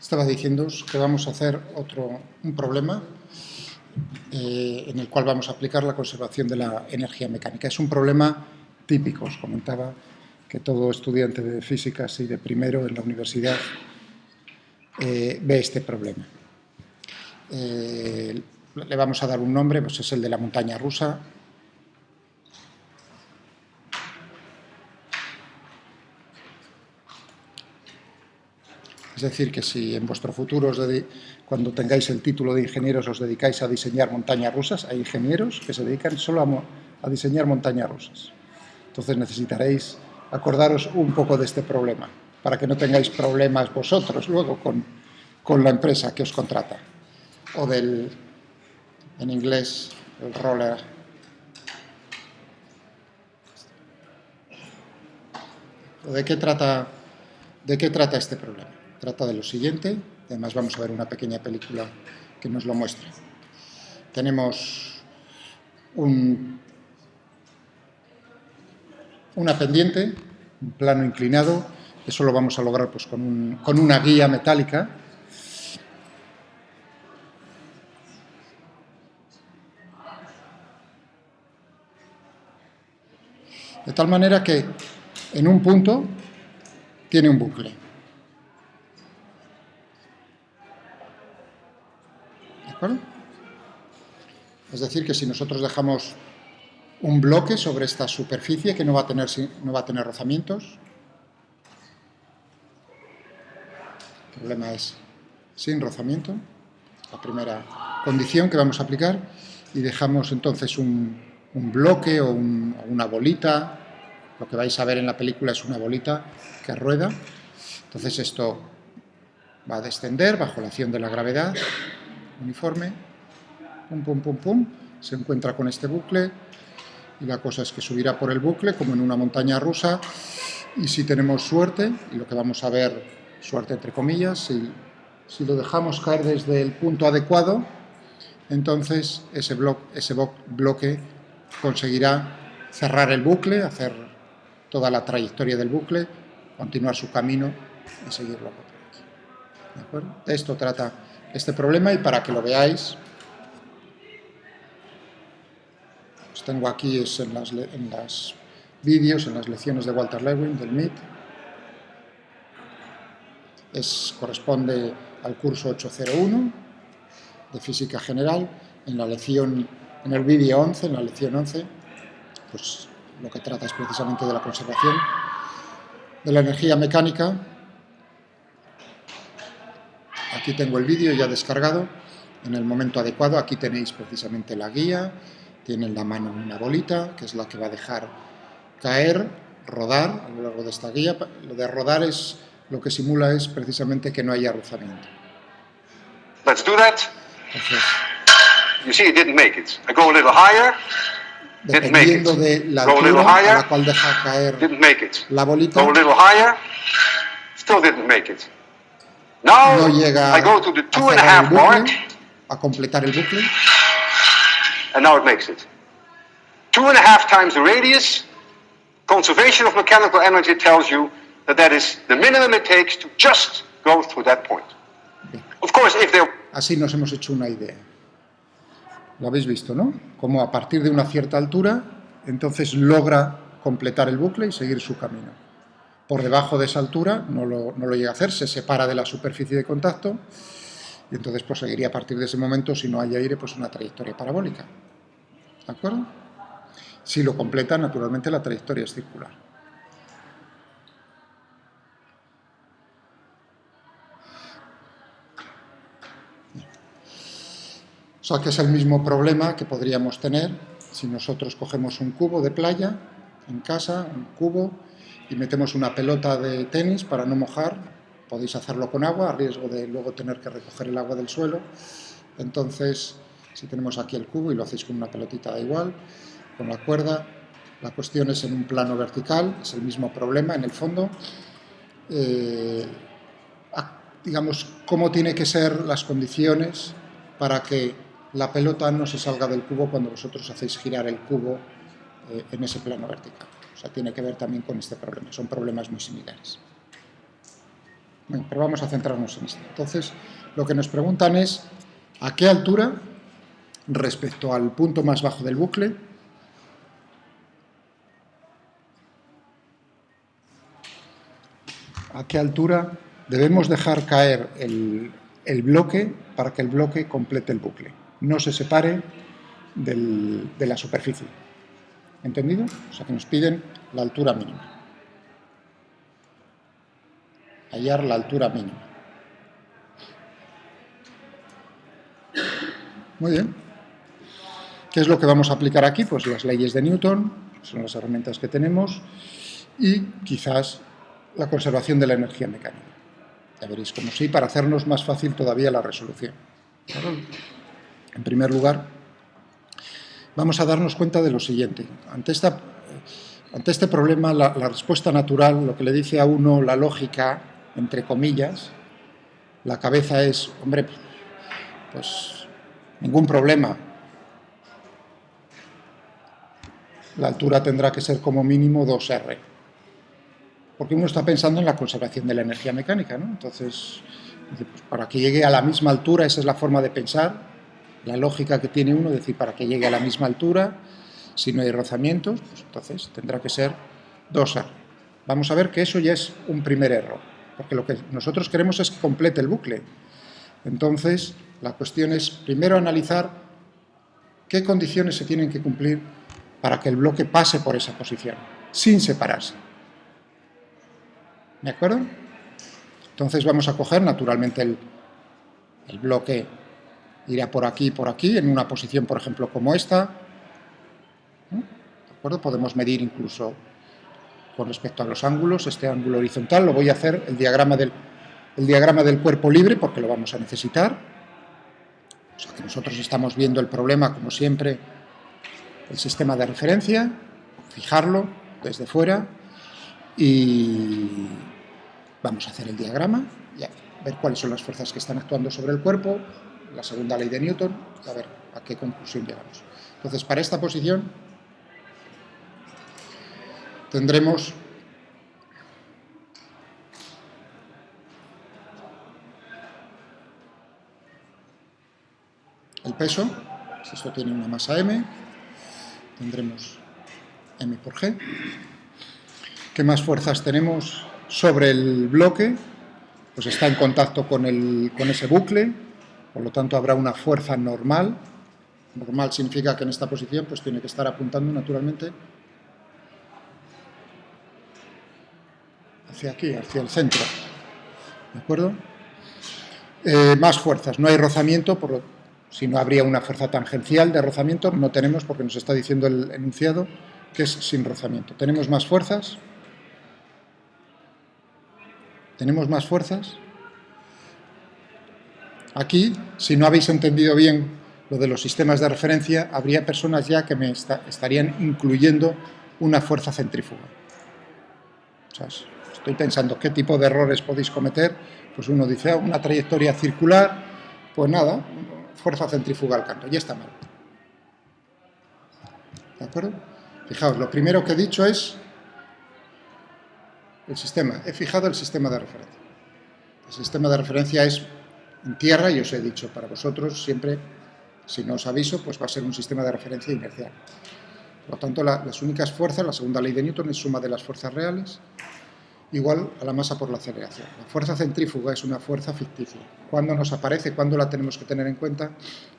Estaba diciéndoos que vamos a hacer un problema en el cual vamos a aplicar la conservación de la energía mecánica. Es un problema típico, os comentaba que todo estudiante de físicas y de primero en la universidad ve este problema. Le vamos a dar un nombre, pues es el de la montaña rusa. Es decir, que si en vuestro futuro, cuando tengáis el título de ingenieros, os dedicáis a diseñar montañas rusas, hay ingenieros que se dedican solo a diseñar montañas rusas. Entonces necesitaréis acordaros un poco de este problema, para que no tengáis problemas vosotros luego con la empresa que os contrata. O en inglés, el roller. ¿De qué trata este problema? Trata de lo siguiente, además vamos a ver una pequeña película que nos lo muestra. Tenemos una pendiente, un plano inclinado, eso lo vamos a lograr pues, con una guía metálica. De tal manera que en un punto tiene un bucle. ¿De acuerdo? Es decir, que si nosotros dejamos un bloque sobre esta superficie que no va a tener rozamientos, el problema es sin rozamiento, la primera condición que vamos a aplicar, y dejamos entonces un bloque o una bolita. Lo que vais a ver en la película es una bolita que rueda. Entonces esto va a descender bajo la acción de la gravedad uniforme, pum, pum, pum, pum, se encuentra con este bucle y la cosa es que subirá por el bucle como en una montaña rusa, y si tenemos suerte, y lo que vamos a ver, suerte entre comillas, si lo dejamos caer desde el punto adecuado, entonces ese bloque conseguirá cerrar el bucle, hacer toda la trayectoria del bucle, continuar su camino y seguirlo por aquí. ¿De acuerdo? De esto trata este problema, y para que lo veáis, os tengo aquí en las vídeos, en las lecciones de Walter Lewin, del MIT. Corresponde al curso 801 de Física General. En el vídeo 11, en la lección 11, pues lo que trata es precisamente de la conservación de la energía mecánica. Aquí tengo el vídeo ya descargado en el momento adecuado. Aquí tenéis precisamente la guía, tiene en la mano una bolita, que es la que va a dejar caer, rodar a lo largo de esta guía. Lo de rodar lo que simula es precisamente que no haya rozamiento. Let's do that. Entonces, you see, it didn't make it. I go a little higher. Dependiendo de la altura a la cual deja caer la bolita, go a little higher. Still didn't make it. Now no llega I go to the a cerrar el 2.5 mark. bucle, a completar el bucle, And now it makes it. 2.5 times the radius. Conservation of mechanical energy tells you that is the minimum it takes to just go through that point. Of course, if there... Así nos hemos hecho una idea. Lo habéis visto, ¿no? Como a partir de una cierta altura, entonces logra completar el bucle y seguir su camino. Por debajo de esa altura no lo llega a hacer, se separa de la superficie de contacto, y entonces pues seguiría a partir de ese momento, si no hay aire, pues una trayectoria parabólica. ¿De acuerdo? Si lo completa, naturalmente la trayectoria es circular. O sea que es el mismo problema que podríamos tener si nosotros cogemos un cubo de playa en casa, un cubo, y metemos una pelota de tenis para no mojar. Podéis hacerlo con agua, a riesgo de luego tener que recoger el agua del suelo. Entonces, si tenemos aquí el cubo y lo hacéis con una pelotita, da igual, con la cuerda, la cuestión es en un plano vertical, es el mismo problema en el fondo. Digamos, cómo tienen que ser las condiciones para que la pelota no se salga del cubo cuando vosotros hacéis girar el cubo en ese plano vertical. O sea, tiene que ver también con este problema. Son problemas muy similares. Bueno, pero vamos a centrarnos en esto. Entonces, lo que nos preguntan es a qué altura, respecto al punto más bajo del bucle, a qué altura debemos dejar caer el bloque para que el bloque complete el bucle, no se separe de la superficie. ¿Entendido? O sea, que nos piden la altura mínima. Hallar la altura mínima. Muy bien. ¿Qué es lo que vamos a aplicar aquí? Pues las leyes de Newton, son las herramientas que tenemos, y quizás la conservación de la energía mecánica. Ya veréis cómo sí, para hacernos más fácil todavía la resolución. En primer lugar, vamos a darnos cuenta de lo siguiente. Ante este problema, la respuesta natural, lo que le dice a uno la lógica, entre comillas, la cabeza es, hombre, pues ningún problema. La altura tendrá que ser como mínimo 2R. Porque uno está pensando en la conservación de la energía mecánica, ¿no? Entonces, pues para que llegue a la misma altura, esa es la forma de pensar, la lógica que tiene uno, es decir, para que llegue a la misma altura, si no hay rozamientos, pues entonces tendrá que ser 2R. Vamos a ver que eso ya es un primer error, porque lo que nosotros queremos es que complete el bucle. Entonces, la cuestión es primero analizar qué condiciones se tienen que cumplir para que el bloque pase por esa posición, sin separarse. ¿De acuerdo? Entonces vamos a coger naturalmente el bloque, irá por aquí, en una posición, por ejemplo, como esta. ¿De acuerdo? Podemos medir incluso con respecto a los ángulos, este ángulo horizontal, lo voy a hacer el diagrama del cuerpo libre, porque lo vamos a necesitar. O sea que nosotros estamos viendo el problema, como siempre, el sistema de referencia, fijarlo desde fuera y vamos a hacer el diagrama y a ver cuáles son las fuerzas que están actuando sobre el cuerpo, la segunda ley de Newton, y a ver a qué conclusión llegamos. Entonces, para esta posición tendremos el peso, si esto tiene una masa m, tendremos m por g. ¿Qué más fuerzas tenemos sobre el bloque? Pues está en contacto con ese bucle, por lo tanto habrá una fuerza normal. Normal significa que en esta posición pues tiene que estar apuntando naturalmente hacia aquí, hacia el centro. ¿De acuerdo? Más fuerzas. No hay rozamiento, si no habría una fuerza tangencial de rozamiento, no tenemos, porque nos está diciendo el enunciado que es sin rozamiento. ¿Tenemos más fuerzas? ¿Tenemos más fuerzas? Aquí, si no habéis entendido bien lo de los sistemas de referencia, habría personas ya que me estarían incluyendo una fuerza centrífuga. O sea, estoy pensando qué tipo de errores podéis cometer. Pues uno dice, una trayectoria circular, pues nada, fuerza centrífuga al canto, ya está mal. ¿De acuerdo? Fijaos, lo primero que he dicho es el sistema. He fijado el sistema de referencia. El sistema de referencia es en tierra, y os he dicho, para vosotros siempre, si no os aviso, pues va a ser un sistema de referencia inercial. Por lo tanto, las únicas fuerzas, la segunda ley de Newton es suma de las fuerzas reales igual a la masa por la aceleración. La fuerza centrífuga es una fuerza ficticia. ¿Cuándo nos aparece? ¿Cuándo la tenemos que tener en cuenta?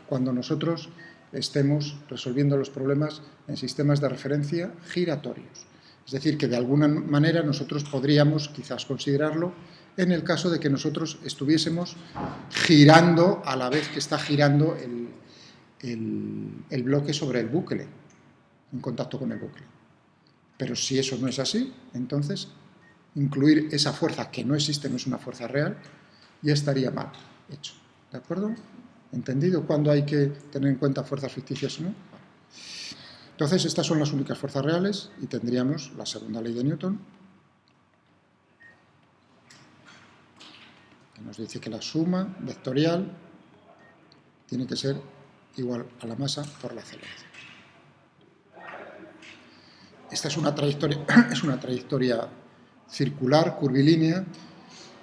Cuando nosotros estemos resolviendo los problemas en sistemas de referencia giratorios. Es decir, que de alguna manera nosotros podríamos quizás considerarlo en el caso de que nosotros estuviésemos girando a la vez que está girando el bloque sobre el bucle, en contacto con el bucle. Pero si eso no es así, entonces incluir esa fuerza que no existe, no es una fuerza real, ya estaría mal hecho. ¿De acuerdo? ¿Entendido cuándo hay que tener en cuenta fuerzas ficticias o no? Entonces, estas son las únicas fuerzas reales y tendríamos la segunda ley de Newton, que nos dice que la suma vectorial tiene que ser igual a la masa por la aceleración. Esta es una trayectoria circular, curvilínea,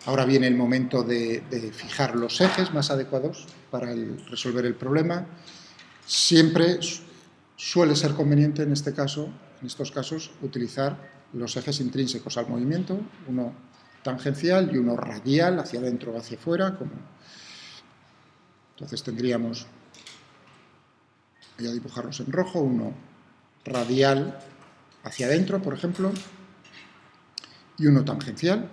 Ahora viene el momento de fijar los ejes más adecuados para resolver el problema. Siempre suele ser conveniente en estos casos, utilizar los ejes intrínsecos al movimiento, uno tangencial y uno radial, hacia adentro o hacia afuera. Entonces tendríamos, voy a dibujarlos en rojo, uno radial hacia adentro, por ejemplo, y uno tangencial,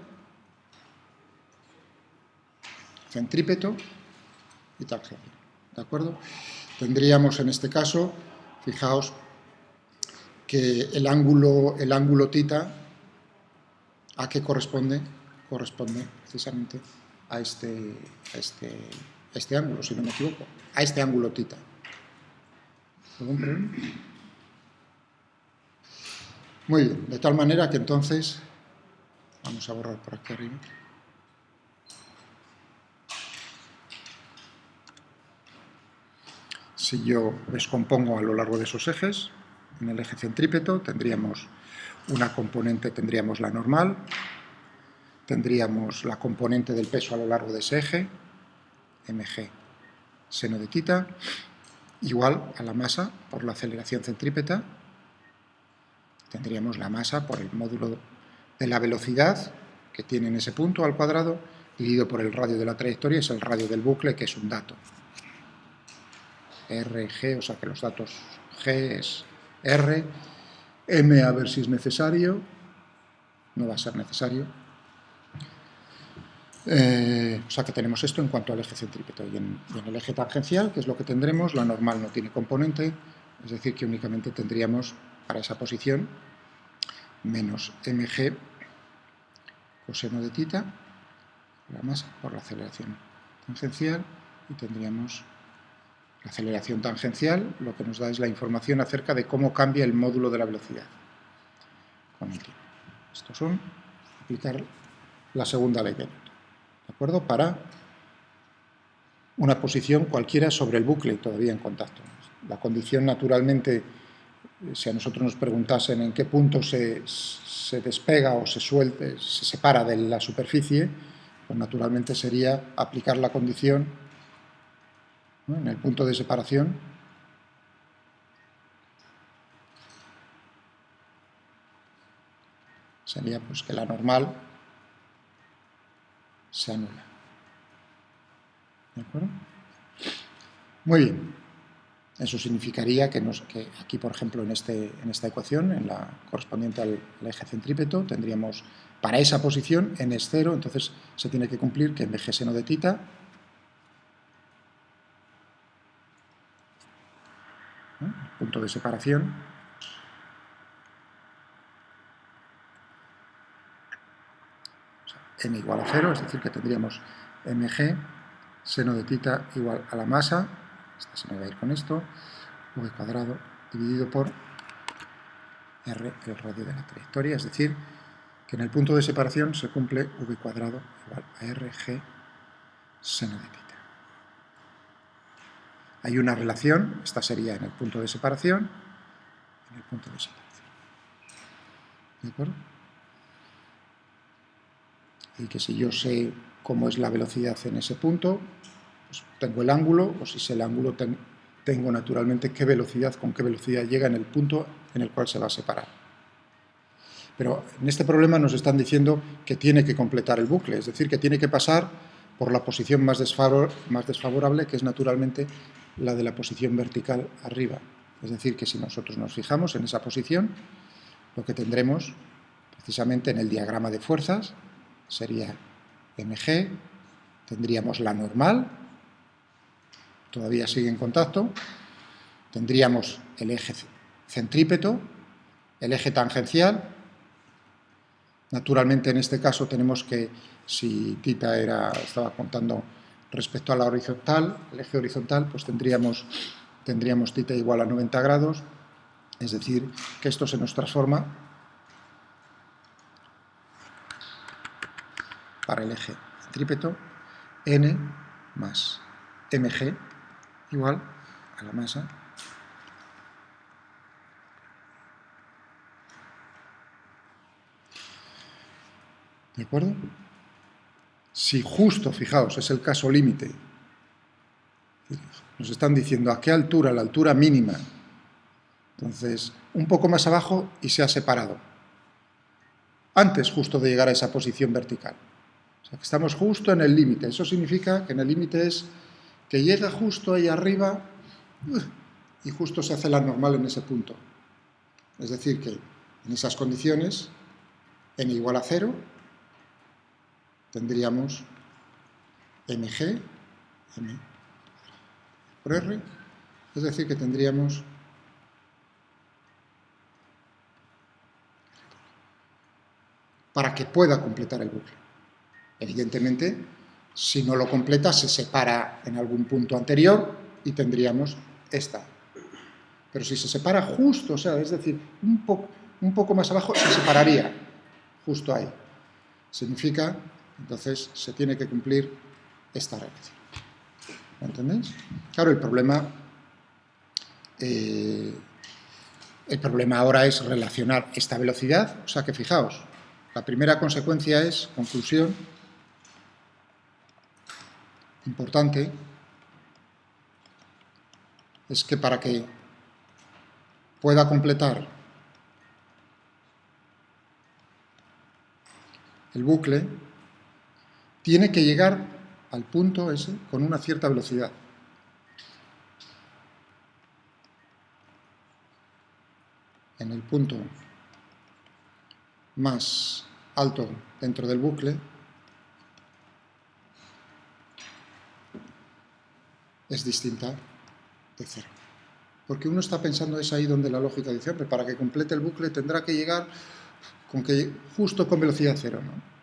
centrípeto y tangencial, ¿de acuerdo? Tendríamos en este caso, fijaos, que el ángulo θ, ¿a qué corresponde? Corresponde precisamente a este ángulo, si no me equivoco, a este ángulo θ. ¿Algún problema? Muy bien, de tal manera que entonces, vamos a borrar por aquí arriba. Si yo descompongo a lo largo de esos ejes, en el eje centrípeto tendríamos una componente, tendríamos la normal, tendríamos la componente del peso a lo largo de ese eje, mg seno de θ, igual a la masa por la aceleración centrípeta, tendríamos la masa por el módulo de la velocidad que tiene en ese punto al cuadrado, dividido por el radio de la trayectoria, es el radio del bucle, que es un dato. RG, o sea que los datos G es R, M a ver si es necesario, no va a ser necesario. O sea que tenemos esto en cuanto al eje centrípeto. Y en el eje tangencial, que es lo que tendremos, la normal no tiene componente, es decir, que únicamente tendríamos para esa posición menos mg coseno de θ, la masa por la aceleración tangencial, y tendríamos la aceleración tangencial, lo que nos da es la información acerca de cómo cambia el módulo de la velocidad con el tiempo. Estos son aplicar la segunda ley de Newton, ¿de acuerdo? Para una posición cualquiera sobre el bucle todavía en contacto. La condición, naturalmente, si a nosotros nos preguntasen en qué punto se despega o se separa de la superficie, pues naturalmente sería aplicar la condición, ¿no?, en el punto de separación, sería pues que la normal se anula. ¿De acuerdo? Muy bien. Eso significaría que aquí, por ejemplo, en esta ecuación, en la correspondiente al eje centrípeto, tendríamos para esa posición n es 0, entonces se tiene que cumplir que mg seno de θ, ¿no?, el punto de separación, o sea, n igual a 0, es decir, que tendríamos mg seno de θ igual a la masa, esta se me va a ir con esto, v cuadrado dividido por r, el radio de la trayectoria, es decir, que en el punto de separación se cumple v cuadrado igual a rg seno de θ. Hay una relación, esta sería en el punto de separación, en el punto de separación. ¿De acuerdo? Y que si yo sé cómo es la velocidad en ese punto, pues tengo el ángulo, o si sé el ángulo, tengo naturalmente con qué velocidad llega en el punto en el cual se va a separar. Pero en este problema nos están diciendo que tiene que completar el bucle, es decir, que tiene que pasar por la posición más desfavorable, que es naturalmente la de la posición vertical arriba. Es decir, que si nosotros nos fijamos en esa posición, lo que tendremos precisamente en el diagrama de fuerzas sería mg, tendríamos la normal, todavía sigue en contacto, tendríamos el eje centrípeto, el eje tangencial. Naturalmente, en este caso tenemos que, si θ estaba contando respecto a la horizontal, el eje horizontal, pues tendríamos θ igual a 90 grados, es decir, que esto se nos transforma para el eje centrípeto, n más mg igual a la masa ¿de acuerdo? Si justo, fijaos, es el caso límite, nos están diciendo a qué altura, la altura mínima. Entonces, un poco más abajo y se ha separado. Antes justo de llegar a esa posición vertical. O sea, que estamos justo en el límite. Eso significa que en el límite es que llega justo ahí arriba y justo se hace la normal en ese punto. Es decir, que en esas condiciones, n igual a 0, tendríamos mg, m por r, es decir, que tendríamos para que pueda completar el bucle. Evidentemente, si no lo completa, se separa en algún punto anterior y tendríamos esta. Pero si se separa justo, o sea, es decir, un poco más abajo, se separaría justo ahí. Significa, entonces, se tiene que cumplir esta relación. ¿Me entendéis? Claro, el problema ahora es relacionar esta velocidad, o sea que fijaos, la primera consecuencia es, conclusión, importante, es que para que pueda completar el bucle, tiene que llegar al punto ese con una cierta velocidad. En el punto más alto dentro del bucle es distinta de 0. Porque uno está pensando, es ahí donde la lógica dice, hombre, para que complete el bucle tendrá que llegar justo con velocidad 0, ¿no?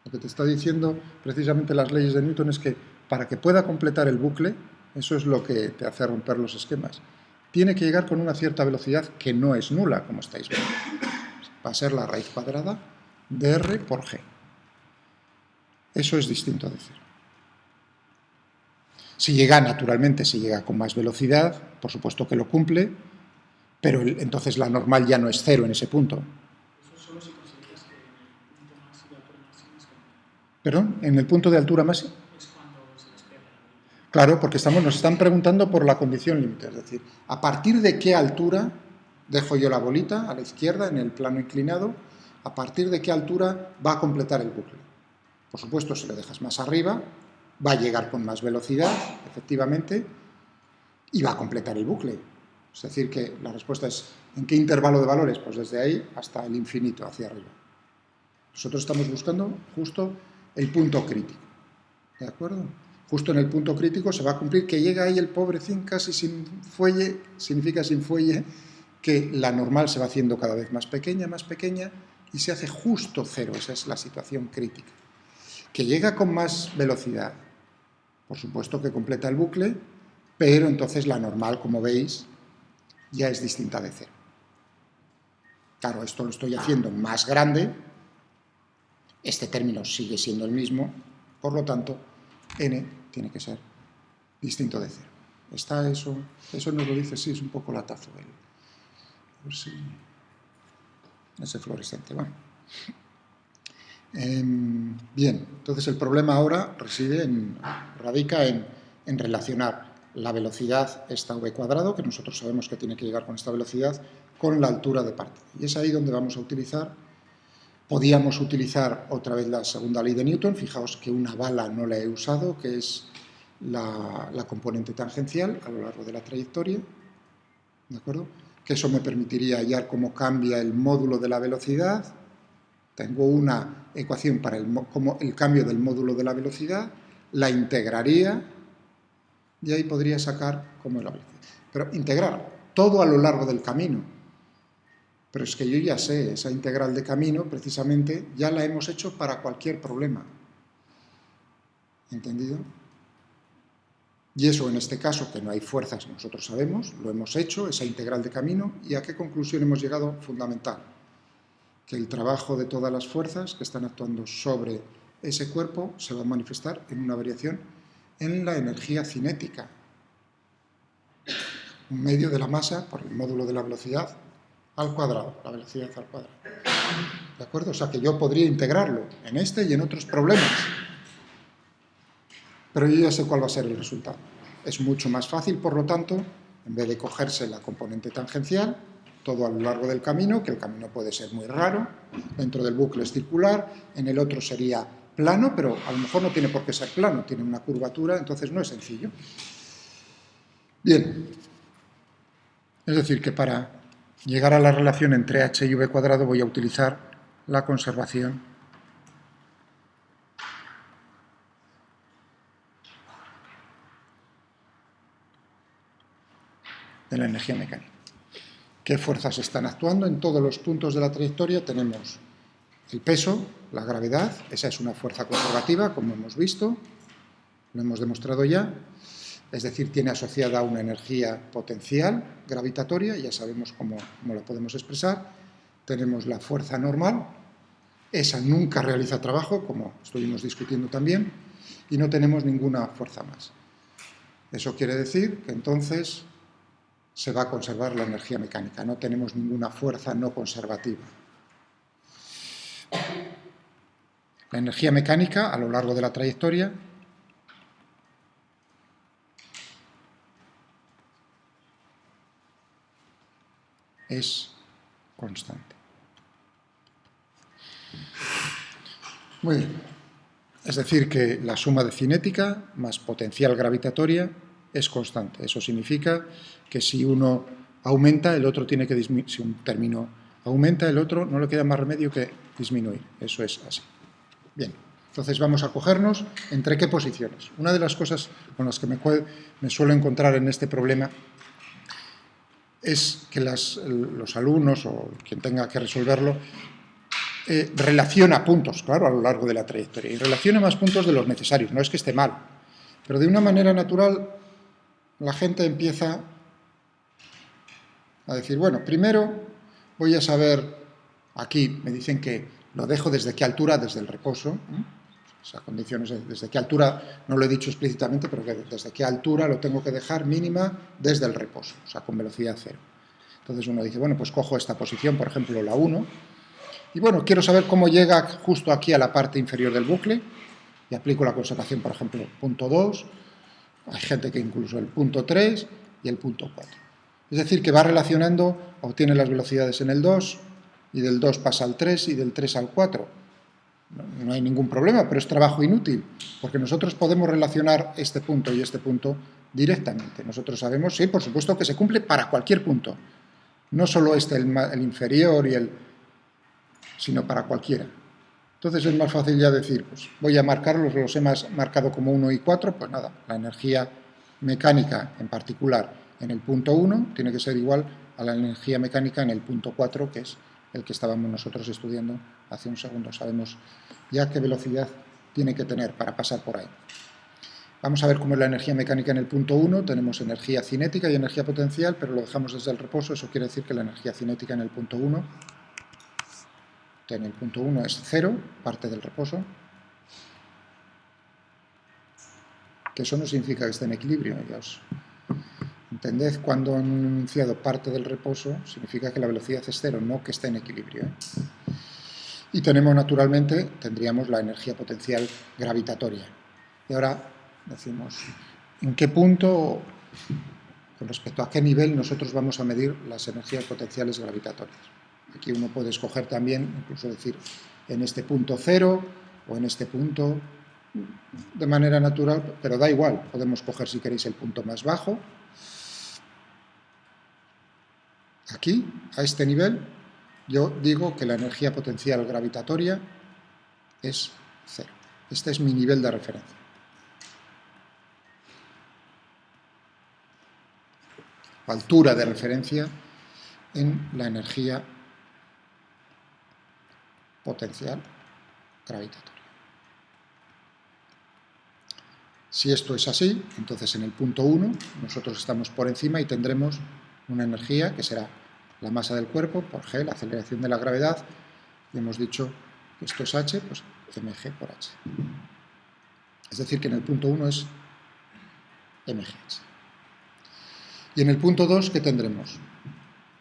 Lo que te está diciendo precisamente las leyes de Newton es que para que pueda completar el bucle, eso es lo que te hace romper los esquemas, tiene que llegar con una cierta velocidad que no es nula, como estáis viendo. Va a ser la raíz cuadrada de r por g. Eso es distinto de 0. Si llega, naturalmente, si llega con más velocidad, por supuesto que lo cumple, pero entonces la normal ya no es 0 en ese punto. Eso solo si consideras que en el punto máximo de altura máxima es cuando... ¿Perdón? ¿En el punto de altura máxima? Es cuando se despega. Claro, porque nos están preguntando por la condición límite, es decir, ¿a partir de qué altura dejo yo la bolita a la izquierda en el plano inclinado? ¿A partir de qué altura va a completar el bucle? Por supuesto, si lo dejas más arriba, va a llegar con más velocidad, efectivamente, y va a completar el bucle. Es decir, que la respuesta es, ¿en qué intervalo de valores? Pues desde ahí hasta el infinito, hacia arriba. Nosotros estamos buscando justo el punto crítico. ¿De acuerdo? Justo en el punto crítico se va a cumplir que llega ahí el pobrecín casi sin fuelle, significa sin fuelle, que la normal se va haciendo cada vez más pequeña, y se hace justo 0. Esa es la situación crítica. Que llega con más velocidad, por supuesto que completa el bucle, pero entonces la normal, como veis, ya es distinta de 0. Claro, esto lo estoy haciendo más grande, este término sigue siendo el mismo, por lo tanto, n tiene que ser distinto de 0. ¿Está eso? Eso nos lo dice, sí, es un poco latazo. A ver si... ese fluorescente, bueno. Bien, entonces el problema ahora radica en relacionar la velocidad, esta v cuadrado, que nosotros sabemos que tiene que llegar con esta velocidad, con la altura de partida. Y es ahí donde vamos a utilizar, podíamos utilizar otra vez la segunda ley de Newton, fijaos que una bala no la he usado, que es la componente tangencial a lo largo de la trayectoria, ¿de acuerdo? Que eso me permitiría hallar cómo cambia el módulo de la velocidad. Tengo una ecuación para el cambio del módulo de la velocidad, la integraría y ahí podría sacar cómo es la velocidad. Pero integrar todo a lo largo del camino. Pero es que yo ya sé, esa integral de camino, precisamente, ya la hemos hecho para cualquier problema. ¿Entendido? Y eso, en este caso, que no hay fuerzas, nosotros sabemos, lo hemos hecho, esa integral de camino, ¿y a qué conclusión hemos llegado? Fundamental. Que el trabajo de todas las fuerzas que están actuando sobre ese cuerpo se va a manifestar en una variación en la energía cinética. Un medio de la masa por el módulo de la velocidad al cuadrado, la velocidad al cuadrado. ¿De acuerdo? O sea que yo podría integrarlo en este y en otros problemas. Pero yo ya sé cuál va a ser el resultado. Es mucho más fácil, por lo tanto, en vez de cogerse la componente tangencial, todo a lo largo del camino, que el camino puede ser muy raro, dentro del bucle es circular, en el otro sería plano, pero a lo mejor no tiene por qué ser plano, tiene una curvatura, entonces no es sencillo. Bien, es decir, que para llegar a la relación entre h y v cuadrado voy a utilizar la conservación de la energía mecánica. ¿Qué fuerzas están actuando? En todos los puntos de la trayectoria tenemos el peso, la gravedad, esa es una fuerza conservativa, como hemos visto, lo hemos demostrado ya, es decir, tiene asociada una energía potencial gravitatoria, ya sabemos cómo la podemos expresar. Tenemos la fuerza normal, esa nunca realiza trabajo, como estuvimos discutiendo también, y no tenemos ninguna fuerza más. Eso quiere decir que entonces se va a conservar la energía mecánica, no tenemos ninguna fuerza no conservativa. La energía mecánica, a lo largo de la trayectoria, es constante. Muy bien. Es decir, que la suma de cinética más potencial gravitatoria es constante. Eso significa que si uno aumenta, el otro tiene que disminuir. Si un término aumenta, el otro no le queda más remedio que disminuir. Eso es así. Bien, entonces vamos a cogernos entre qué posiciones. Una de las cosas con las que me suelo encontrar en este problema es que los alumnos o quien tenga que resolverlo relaciona puntos, claro, a lo largo de la trayectoria, y relaciona más puntos de los necesarios, no es que esté mal, pero de una manera natural la gente empieza a decir, bueno, primero voy a saber, aquí me dicen que lo dejo desde qué altura, desde el reposo, o sea, condiciones desde qué altura, no lo he dicho explícitamente, pero que desde qué altura lo tengo que dejar mínima desde el reposo, o sea, con velocidad cero. Entonces uno dice, bueno, pues cojo esta posición, por ejemplo, la 1, y bueno, quiero saber cómo llega justo aquí a la parte inferior del bucle, y aplico la conservación, por ejemplo, punto 2, hay gente que incluso el punto 3 y el punto 4. Es decir, que va relacionando, obtiene las velocidades en el 2, y del 2 pasa al 3, y del 3 al 4. No hay ningún problema, pero es trabajo inútil, porque nosotros podemos relacionar este punto y este punto directamente. Nosotros sabemos, sí, por supuesto que se cumple para cualquier punto, no solo el inferior y sino para cualquiera. Entonces es más fácil ya decir, pues voy a marcarlos, los he marcado como 1 y 4, pues nada, la energía mecánica en particular en el punto 1 tiene que ser igual a la energía mecánica en el punto 4, que es el que estábamos nosotros estudiando hace un segundo. Sabemos ya qué velocidad tiene que tener para pasar por ahí. Vamos a ver cómo es la energía mecánica en el punto 1. Tenemos energía cinética y energía potencial, pero lo dejamos desde el reposo. Eso quiere decir que la energía cinética en el punto 1, en el punto 1 es 0, parte del reposo. Que eso no significa que esté en equilibrio. Ya os entended, cuando han enunciado parte del reposo, significa que la velocidad es 0, no que esté en equilibrio. Y tenemos, naturalmente, tendríamos la energía potencial gravitatoria. Y ahora decimos, ¿en qué punto, con respecto a qué nivel, nosotros vamos a medir las energías potenciales gravitatorias? Aquí uno puede escoger también, incluso decir, en este punto 0 o en este punto, de manera natural, pero da igual, podemos coger, si queréis, el punto más bajo. Aquí, a este nivel, yo digo que la energía potencial gravitatoria es 0. Este es mi nivel de referencia. Altura de referencia en la energía potencial gravitatoria. Si esto es así, entonces en el punto 1 nosotros estamos por encima y tendremos una energía que será la masa del cuerpo por G, la aceleración de la gravedad, y hemos dicho que esto es H, pues mg por H. Es decir, que en el punto 1 es mgh. Y en el punto 2, ¿qué tendremos?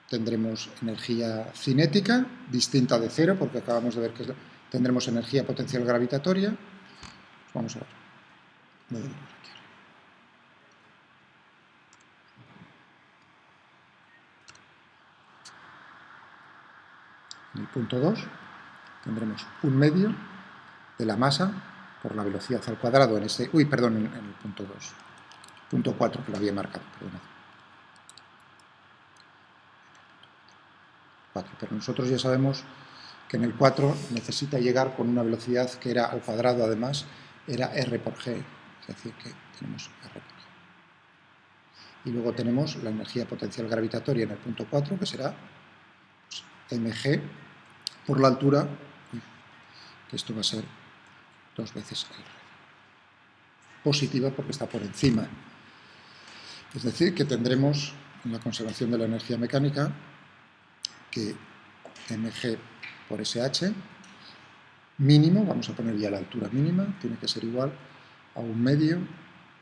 Tendremos energía cinética, distinta de 0, porque acabamos de ver que tendremos energía potencial gravitatoria. Vamos a ver. de lo que requiere. En el punto 2 tendremos un medio de la masa por la velocidad al cuadrado en este... Uy, perdón, en el punto 2. Punto 4, que lo había marcado, perdonad. 4, pero nosotros ya sabemos que en el 4 necesita llegar con una velocidad que era al cuadrado, además, era r por g, es decir, que tenemos r por g. Y luego tenemos la energía potencial gravitatoria en el punto 4, que será pues, mg por la altura, que esto va a ser 2 veces el radio. Positiva porque está por encima. Es decir, que tendremos en la conservación de la energía mecánica que mg por sh mínimo, vamos a poner ya la altura mínima, tiene que ser igual a un medio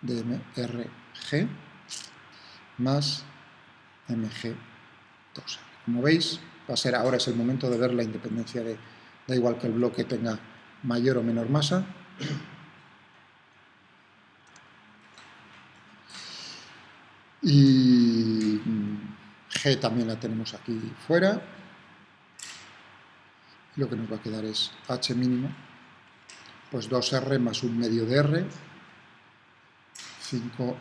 de mrg más mg2. Como veis, va a ser, ahora es el momento de ver la independencia de, da igual que el bloque tenga mayor o menor masa. Y G también la tenemos aquí fuera. Lo que nos va a quedar es H mínimo, pues 2R más un medio de R, 5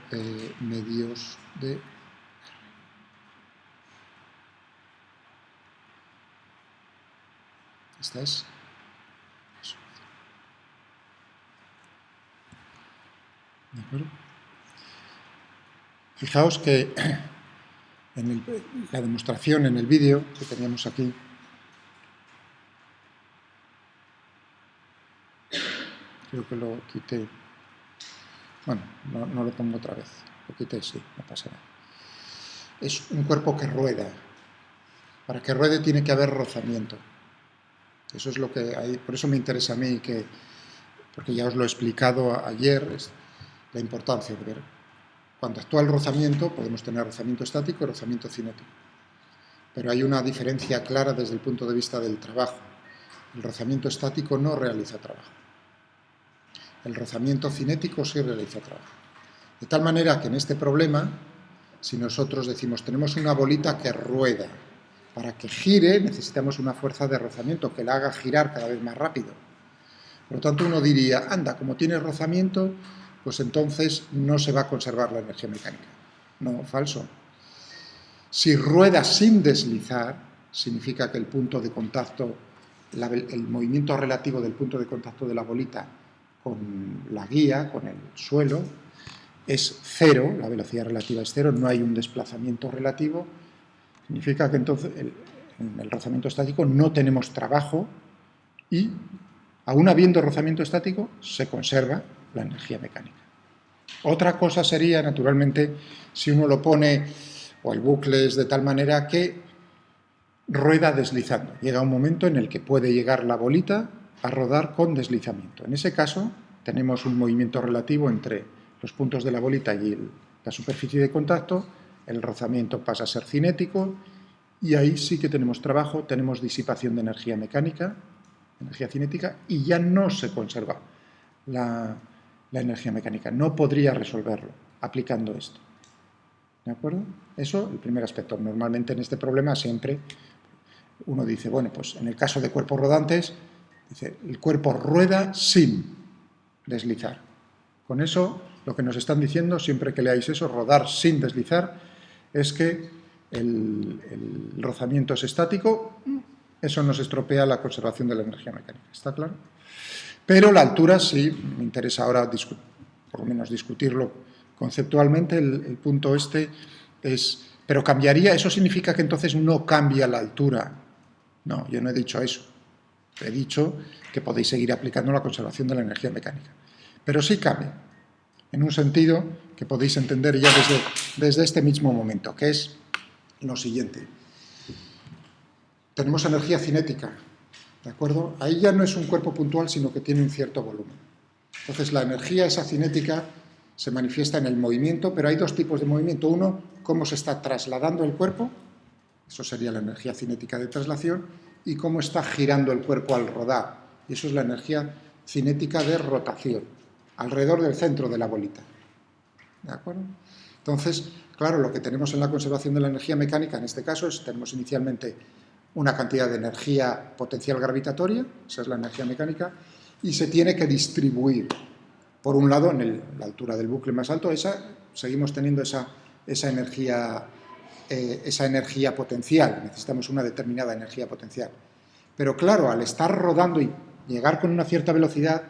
medios de R. Esta es la solución. ¿De acuerdo? Fijaos que en la demostración, en el vídeo que teníamos aquí, creo que lo quité, bueno, no lo pongo otra vez, lo quité, sí, no pasa nada. Es un cuerpo que rueda. Para que ruede tiene que haber rozamiento. Eso es lo que hay, por eso me interesa a mí, porque ya os lo he explicado ayer, es la importancia de ver. Cuando actúa el rozamiento, podemos tener rozamiento estático y rozamiento cinético. Pero hay una diferencia clara desde el punto de vista del trabajo. El rozamiento estático no realiza trabajo. El rozamiento cinético sí realiza trabajo. De tal manera que en este problema, si nosotros decimos, tenemos una bolita que rueda, para que gire necesitamos una fuerza de rozamiento que la haga girar cada vez más rápido. Por lo tanto, uno diría, anda, como tiene rozamiento, pues entonces no se va a conservar la energía mecánica. No, falso. Si rueda sin deslizar, significa que el punto de contacto, el movimiento relativo del punto de contacto de la bolita con la guía, con el suelo, es cero, la velocidad relativa es cero, no hay un desplazamiento relativo, significa que entonces en el rozamiento estático no tenemos trabajo y, aún habiendo rozamiento estático, se conserva la energía mecánica. Otra cosa sería, naturalmente, si uno lo pone, o el bucle es de tal manera que rueda deslizando. Llega un momento en el que puede llegar la bolita a rodar con deslizamiento. En ese caso, tenemos un movimiento relativo entre los puntos de la bolita y la superficie de contacto, el rozamiento pasa a ser cinético, y ahí sí que tenemos trabajo, tenemos disipación de energía mecánica, energía cinética, y ya no se conserva la energía mecánica. No podría resolverlo aplicando esto. ¿De acuerdo? Eso, el primer aspecto. Normalmente en este problema siempre uno dice, bueno, pues en el caso de cuerpos rodantes, dice, el cuerpo rueda sin deslizar. Con eso, lo que nos están diciendo, siempre que leáis eso, rodar sin deslizar, es que el rozamiento es estático, eso nos estropea la conservación de la energía mecánica. ¿Está claro? Pero la altura sí, me interesa ahora por lo menos discutirlo conceptualmente, el punto este es, pero cambiaría, ¿eso significa que entonces no cambia la altura? No, yo no he dicho eso. He dicho que podéis seguir aplicando la conservación de la energía mecánica. Pero sí cambia, en un sentido que podéis entender ya desde este mismo momento, que es lo siguiente. Tenemos energía cinética, ¿de acuerdo? Ahí ya no es un cuerpo puntual, sino que tiene un cierto volumen. Entonces, la energía esa cinética se manifiesta en el movimiento, pero hay dos tipos de movimiento. Uno, cómo se está trasladando el cuerpo, eso sería la energía cinética de traslación, y cómo está girando el cuerpo al rodar, y eso es la energía cinética de rotación. alrededor del centro de la bolita. ¿De acuerdo? Entonces, claro, lo que tenemos en la conservación de la energía mecánica, en este caso, es tenemos inicialmente una cantidad de energía potencial gravitatoria, esa es la energía mecánica, y se tiene que distribuir. Por un lado, en la altura del bucle más alto, seguimos teniendo esa energía potencial, necesitamos una determinada energía potencial. Pero claro, al estar rodando y llegar con una cierta velocidad,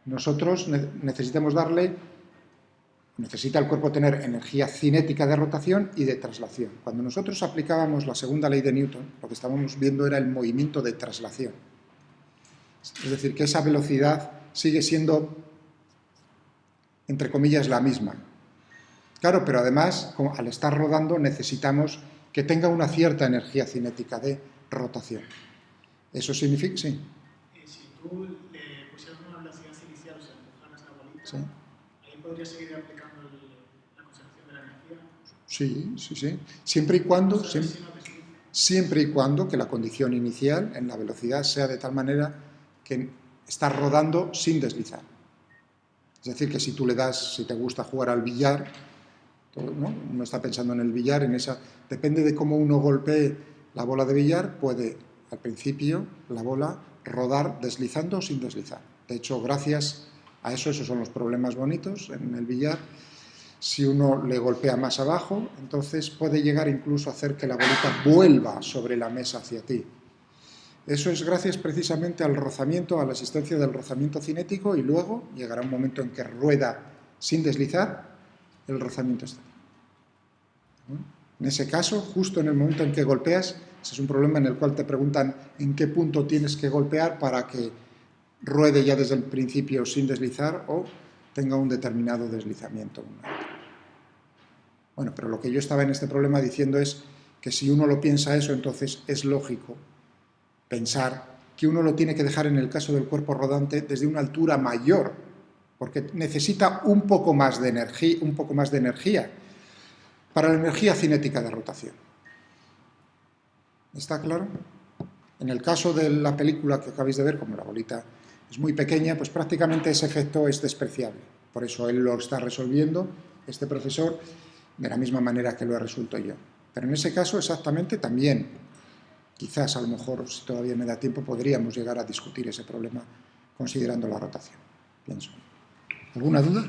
nosotros necesita el cuerpo tener energía cinética de rotación y de traslación. Cuando nosotros aplicábamos la segunda ley de Newton, lo que estábamos viendo era el movimiento de traslación. Es decir, que esa velocidad sigue siendo, entre comillas, la misma. Claro, pero además, al estar rodando, necesitamos que tenga una cierta energía cinética de rotación. Eso significa, sí. Si tú le pusieras una velocidad inicial, o sea, empujaras la bolita, Sí. ahí podrías seguir aplicando la conservación de la energía. Sí. Siempre y cuando que la condición inicial en la velocidad sea de tal manera que estás rodando sin deslizar. Es decir, que si tú le das, si te gusta jugar al billar, ¿no? Uno está pensando en el billar, depende de cómo uno golpee la bola de billar, puede al principio la bola rodar deslizando o sin deslizar. De hecho, gracias a eso, esos son los problemas bonitos en el billar. Si uno le golpea más abajo, entonces puede llegar incluso a hacer que la bolita vuelva sobre la mesa hacia ti. Eso es gracias precisamente al rozamiento, a la existencia del rozamiento cinético, y luego llegará un momento en que rueda sin deslizar el rozamiento estático. En ese caso, justo en el momento en que golpeas, ese es un problema en el cual te preguntan en qué punto tienes que golpear para que ruede ya desde el principio sin deslizar o tenga un determinado deslizamiento. Bueno, pero lo que yo estaba en este problema diciendo es que si uno lo piensa eso, entonces es lógico pensar que uno lo tiene que dejar en el caso del cuerpo rodante desde una altura mayor, porque necesita un poco más de energía para la energía cinética de rotación. ¿Está claro? En el caso de la película que acabáis de ver, como la bolita es muy pequeña, pues prácticamente ese efecto es despreciable. Por eso él lo está resolviendo, este profesor, de la misma manera que lo he resuelto yo. Pero en ese caso exactamente también, quizás a lo mejor, si todavía me da tiempo, podríamos llegar a discutir ese problema considerando la rotación, pienso. ¿Alguna duda?